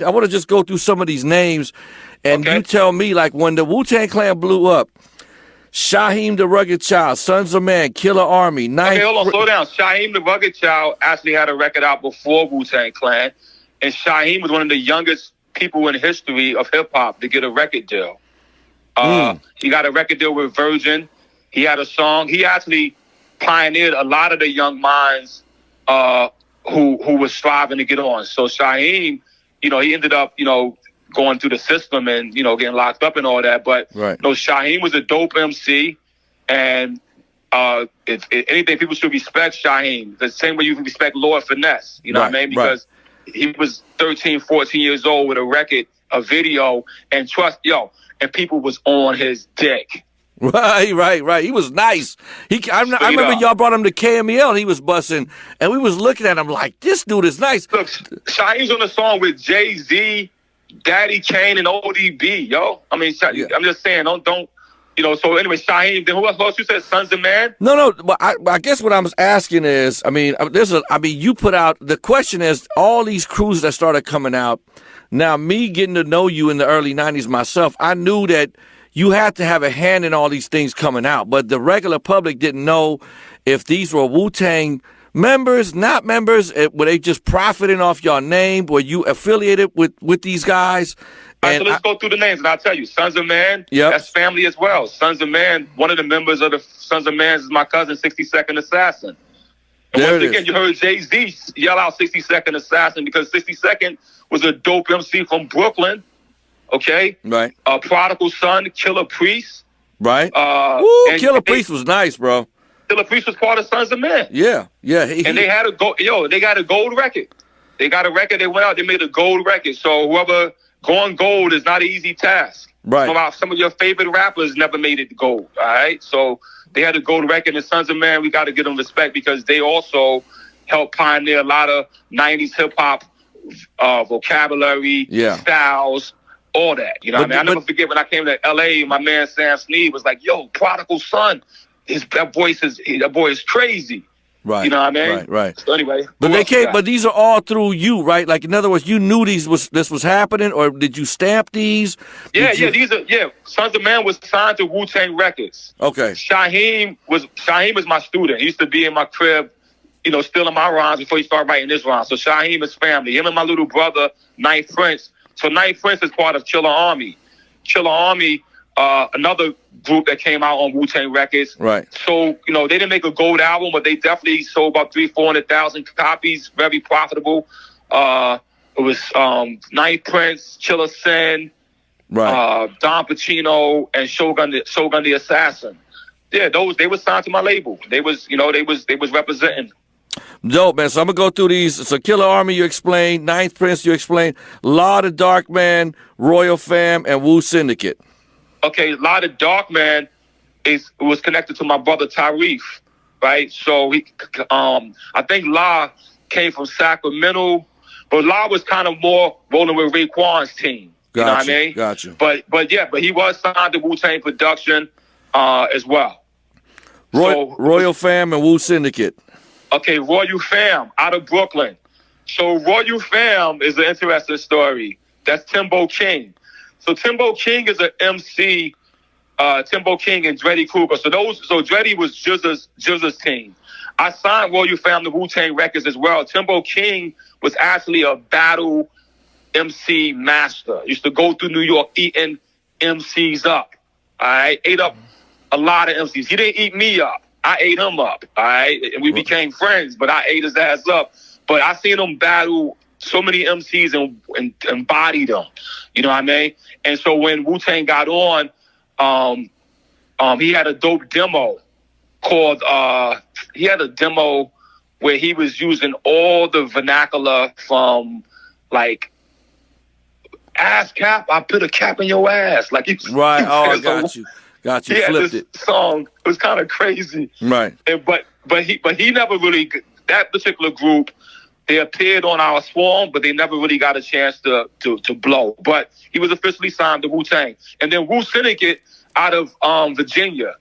I want to just go through some of these names, and Okay. you tell me, like, when the Wu-Tang Clan blew up, Shyheim the Rugged Child, Sons of Man, Killer Army, Okay, hold on, slow down. Shyheim the Rugged Child actually had a record out before Wu-Tang Clan, and Shyheim was one of the youngest people in history of hip-hop to get a record deal. He got a record deal with Virgin. He had a song. He actually pioneered a lot of the young minds who was striving to get on. So Shyheim, he ended up, going through the system and, getting locked up and all that. But Shyheim was a dope MC. And if anything, people should respect Shyheim the same way you respect Lord Finesse. You know what I mean? Because he was 13, 14 years old with a record, a video, and and people was on his dick. Right. He was nice. I remember y'all brought him to KMEL and he was busting, and we was looking at him like, this dude is nice. Look, Shyheim's on a song with Jay-Z, Daddy Kane, and ODB, yo. I mean, I'm just saying, don't. So anyway, Shyheim. Then who else you said? Sons of Man? No. But I guess what I was asking is, you put out, the question is, all these crews that started coming out. Now, me getting to know you in the early 90s myself, I knew that you had to have a hand in all these things coming out. But the regular public didn't know if these were Wu-Tang members, not members. Were they just profiting off your name? Were you affiliated with these guys? So let's go through the names, and I'll tell you. Sons of Man, that's family as well. Sons of Man, one of the members of the Sons of Man is my cousin, 60-Second Assassin. And once again, you heard Jay-Z yell out 60-Second Assassin because 60-Second was a dope MC from Brooklyn. Okay? Right. Prodigal Son, Killer Priest. Right. Killer Priest was nice, bro. Killer Priest was part of Sons of Man. Yeah. And they had they got a gold record. They got a record, they went out, they made a gold record. So whoever going gold is not an easy task. Right. Some of your favorite rappers never made it gold. All right. So they had a gold record, and Sons of Man, we got to give them respect because they also helped pioneer a lot of 90s hip hop vocabulary, styles, all that. You know what I mean? I never forget when I came to LA, my man Sam Sneed was like, yo, Prodigal Son, that boy is crazy. Right. You know what I mean? Right. So anyway. But these are all through you, right? Like, in other words, you knew this was happening, or did you stamp these? Sons of Man was signed to Wu-Tang Records. Okay. Shyheim is my student. He used to be in my crib, still in my rhymes before he started writing this rhyme. So Shyheim is family. Him and my little brother, Ninth Prince. So Ninth Prince is part of Killer Army. Killer Army, another group that came out on Wu-Tang Records. Right. So, they didn't make a gold album, but they definitely sold about 300,000-400,000 copies. Very profitable. It was Ninth Prince, Killer Sin, Don Pacino, and Shogun the Assassin. Yeah, they were signed to my label. They was representing. Dope, man. So I'm going to go through these. So Killer Army, you explained. Ninth Prince, you explained. Law the Dark Man, Royal Fam, and Wu Syndicate. Okay, Law the Dark Man was connected to my brother Tyrese, right? So I think Law came from Sacramento, but Law was kind of more rolling with Raekwon's team. You know what I mean? Gotcha. But he was signed to Wu-Tang Production as well. Royal Fam and Wu Syndicate. Okay, Royal Fam out of Brooklyn. So Royal Fam is an interesting story. That's Timbo King. So Timbo King is an MC. Timbo King and Dreddy Kruger. So Dreddy was Jizza's team. I signed Royal Fam to Wu-Tang Records as well. Timbo King was actually a battle MC master. Used to go through New York eating MCs up. All right, ate up a lot of MCs. He didn't eat me up. I ate him up. All right, and we became friends. But I ate his ass up. But I seen him battle so many MCs and bodied them. You know what I mean? And so when Wu-Tang got on, he had a dope demo called, he had a demo where he was using all the vernacular from, like, ass cap, I put a cap in your ass. Like, right, I got you. Got you, flipped it. Song, it was kind of crazy. Right. And, but he never really, that particular group, they appeared on our Swarm, but they never really got a chance to blow. But he was officially signed to Wu-Tang. And then Wu Syndicate out of Virginia,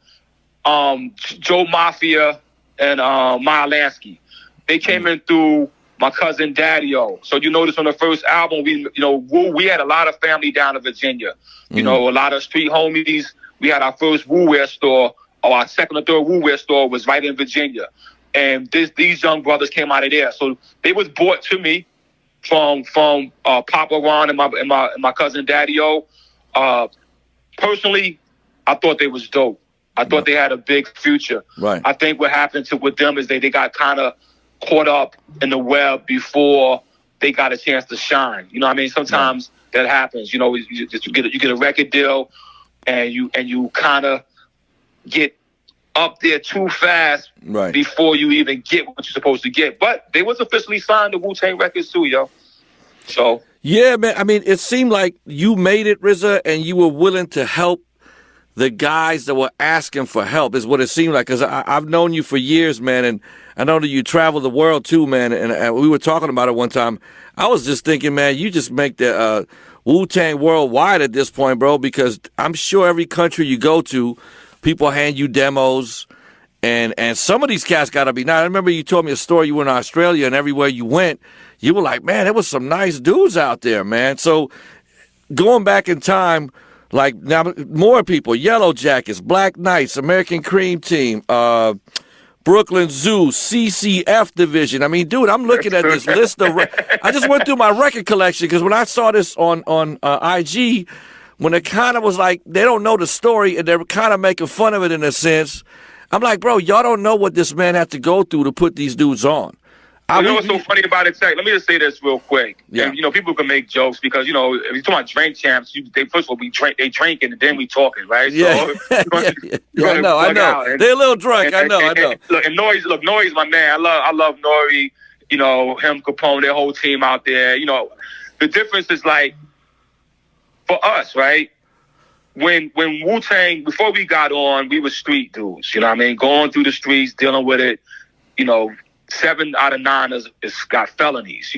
Joe Mafia and Maya Lansky. They came in through my cousin Daddy-O. So you notice on the first album, we had a lot of family down in Virginia. You know, a lot of street homies. We had our first Woo-Wear store, or our second or third Woo-Wear store was right in Virginia. And these young brothers came out of there. So they was brought to me from Papa Ron and my cousin Daddy-O. Personally, I thought they was dope. I thought they had a big future. Right. I think what happened with them is they got kind of caught up in the web before they got a chance to shine. You know what I mean? Sometimes that happens. You know, you get a record deal and you kind of get up there too fast before you even get what you're supposed to get. But they was officially signed to Wu-Tang Records too, yo. So yeah, man. I mean, it seemed like you made it, RZA, and you were willing to help the guys that were asking for help, is what it seemed like. Because I've known you for years, man, and I know that you travel the world too, man. And we were talking about it one time. I was just thinking, man, you just make the Wu-Tang worldwide at this point, bro, because I'm sure every country you go to, people hand you demos, and some of these cats got to be. Now, I remember you told me a story. You were in Australia, and everywhere you went, you were like, man, there was some nice dudes out there, man. So going back in time, like now more people, Yellow Jackets, Black Knights, American Cream Team, Brooklyn Zoo, CCF Division. I mean, dude, I'm looking at this list of. I just went through my record collection because when I saw this on IG, when it kind of was like they don't know the story and they're kind of making fun of it in a sense, I'm like, bro, y'all don't know what this man had to go through to put these dudes on. You know what's so funny about it, Tech? Let me just say this real quick. Yeah. And, people can make jokes because, if you're talking about drink champs, they first of all, they drinking and then we talking, right? Yeah. So, I know. They're a little drunk. I know. Look, Nori's my man. I love Nori, him, Capone, their whole team out there. The difference is like, for us, right? When Wu-Tang, before we got on, we were street dudes, you know what I mean? Going through the streets, dealing with it, 7 out of 9 is got felonies,